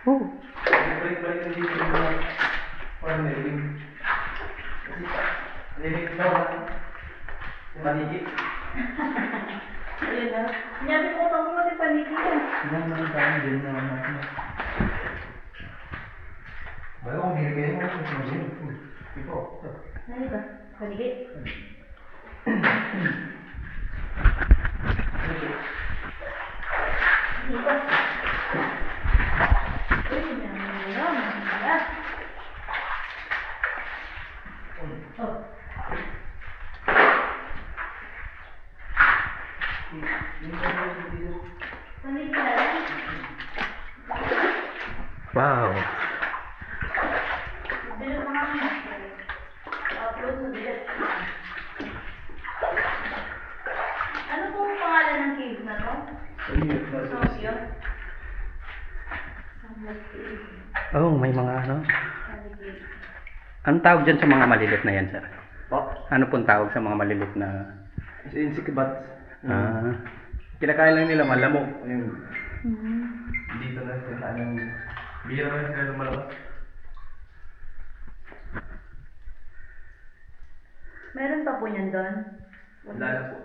Oh. Balik-balik lang dito yung mga parang nailing. Kasi nailing daw na. Paniki. Ayun na. Sinabi ko kung mo si Paniki yan. Yan naman tayo din na natin. Bago kung hirigay mo, kung sumagin. Ito. Ano ba? Paniki? Dito. Uy, nangyayang. Nangyayang. Oh. Paniki na lang. Wow. Bilis na kami. Upload mo bilis. Ano pong pangalan ng cave na to? Sofio? Samlat cave. Oh, may mga ano. Samlat cave. Anong tawag dyan sa mga malilit na yan, sir? Po? Ano pong tawag sa mga malilit na... Insect bats. Kinakain lang nila malamok. Ayun. Dito na sila ng bira na sila lumalabas. Meron pa po niyan doon? Wala na po.